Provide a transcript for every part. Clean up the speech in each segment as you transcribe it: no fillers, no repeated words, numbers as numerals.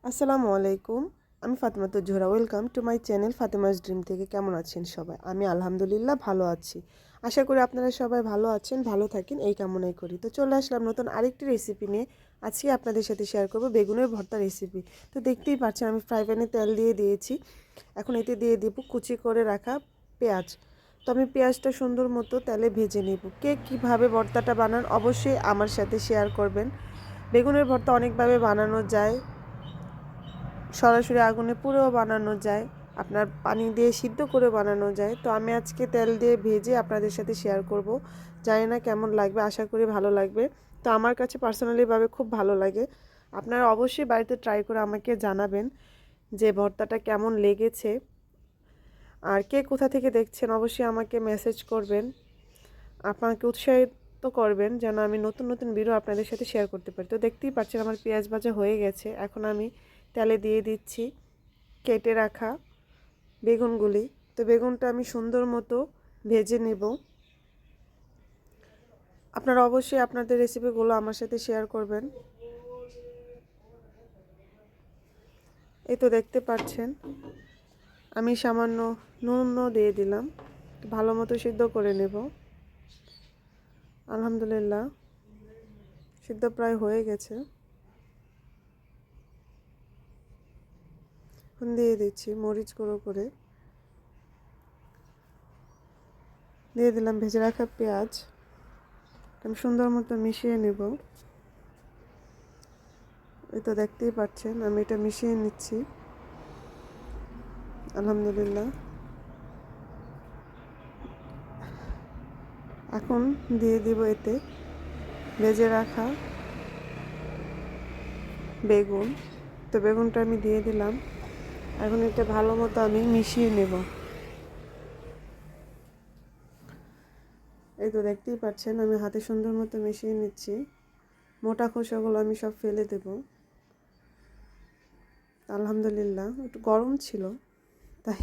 আসসালামু আলাইকুম। আমি Fatematuz Zohra. Welcome to my channel Fatema's dream থেকে। কেমন আছেন সবাই? আমি আলহামদুলিল্লাহ ভালো আছি। আশা করি আপনারা সবাই ভালো আছেন, ভালো থাকেন এই কামনাই করি। তো চলে আসলাম নতুন আরেকটি রেসিপি নিয়ে। আজকে আপনাদের সাথে শেয়ার করব বেগুনের ভর্তা রেসিপি। তো দেখতেই পাচ্ছেন আমি ফ্রাই প্যানে তেল দিয়ে দিয়েছি। এখন এতে দিয়ে দেব কুচি করে রাখা পেঁয়াজ। তো আমি পেঁয়াজটা সুন্দর মতো তেলে ভেজে নেব। কে কীভাবে ভর্তাটা বানান অবশ্যই আমার সাথে শেয়ার করবেন। বেগুনের ভর্তা অনেকভাবে বানানো যায়। সরাসরি আগুনে পুড়েও বানানো যায়, আপনার পানি দিয়ে সিদ্ধ করে বানানো যায়। তো আমি আজকে তেল দিয়ে ভেজে আপনাদের সাথে শেয়ার করব। জানি না কেমন লাগবে, আশা করি ভালো লাগবে। তো আমার কাছে পার্সোনালিভাবে খুব ভালো লাগে। আপনারা অবশ্যই বাড়িতে ট্রাই করে আমাকে জানাবেন যে ভর্তাটা কেমন লেগেছে। আর কে কোথা থেকে দেখছেন অবশ্যই আমাকে মেসেজ করবেন, আপনাকে উৎসাহিত করবেন যেন আমি নতুন নতুন ভিডিও আপনাদের সাথে শেয়ার করতে পারি। তো দেখতেই পাচ্ছেন আমার পেঁয়াজ ভাজা হয়ে গেছে। এখন আমি তেলে দিয়ে দিচ্ছি কেটে রাখা বেগুনগুলি। তো বেগুনটা আমি সুন্দর মতো ভেজে নেব। আপনারা অবশ্যই আপনাদের রেসিপিগুলো আমার সাথে শেয়ার করবেন। এই তো দেখতে পাচ্ছেন আমি সামান্য নুনও দিয়ে দিলাম, ভালো মতো সিদ্ধ করে নেব। আলহামদুলিল্লাহ সিদ্ধ প্রায় হয়ে গেছে। এখন দিয়ে দিচ্ছি মরিচ গুঁড়ো করে, দিয়ে দিলাম ভেজে রাখা পেঁয়াজ। আমি সুন্দর মতো মিশিয়ে নেব। এই তো দেখতেই পাচ্ছেন আমি এটা মিশিয়ে নিচ্ছি। আলহামদুলিল্লাহ এখন দিয়ে দিব এতে ভেজে রাখা বেগুন। তো বেগুনটা আমি দিয়ে দিলাম। এখন এটা ভালো মতো আমি মিশিয়ে নেব। এই তো দেখতেই পাচ্ছেন আমি হাতে সুন্দর মতো মিশিয়ে নিচ্ছি। মোটা খোসাগুলো আমি সব ফেলে দেব। আলহামদুলিল্লাহ একটু গরম ছিল তাই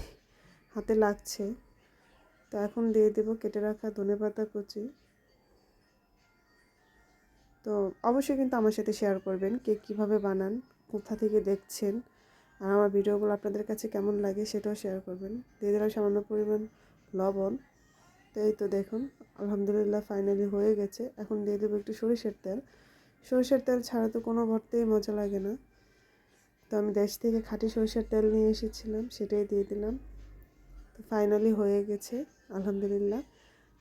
হাতে লাগছে। তো এখন দিয়ে দেব কেটে রাখা ধনেপাতা কুচি। তো অবশ্যই কিন্তু আমার সাথে শেয়ার করবেন কে কীভাবে বানান, কোথা থেকে দেখছেন, আর আমার ভিডিওগুলো আপনাদের কাছে কেমন লাগে সেটাও শেয়ার করবেন। দিয়ে দিলাম সামান্য পরিমাণ লবণ। তো এই তো দেখুন আলহামদুলিল্লাহ ফাইনালি হয়ে গেছে। এখন দিয়ে দেবো একটু সরিষার তেল। সরিষার তেল ছাড়া তো কোনো ভর্তাই মজা লাগে না। তো আমি দেশ থেকে খাঁটি সরিষার তেল নিয়ে এসেছিলাম, সেটাই দিয়ে দিলাম। তো ফাইনালি হয়ে গেছে আলহামদুলিল্লাহ।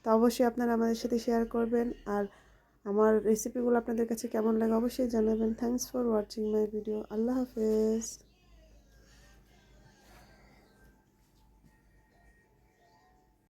তো অবশ্যই আপনারা আমাদের সাথে শেয়ার করবেন, আর আমার রেসিপিগুলো আপনাদের কাছে কেমন লাগে অবশ্যই জানাবেন। Thanks for watching my video. আল্লাহ হাফেজ।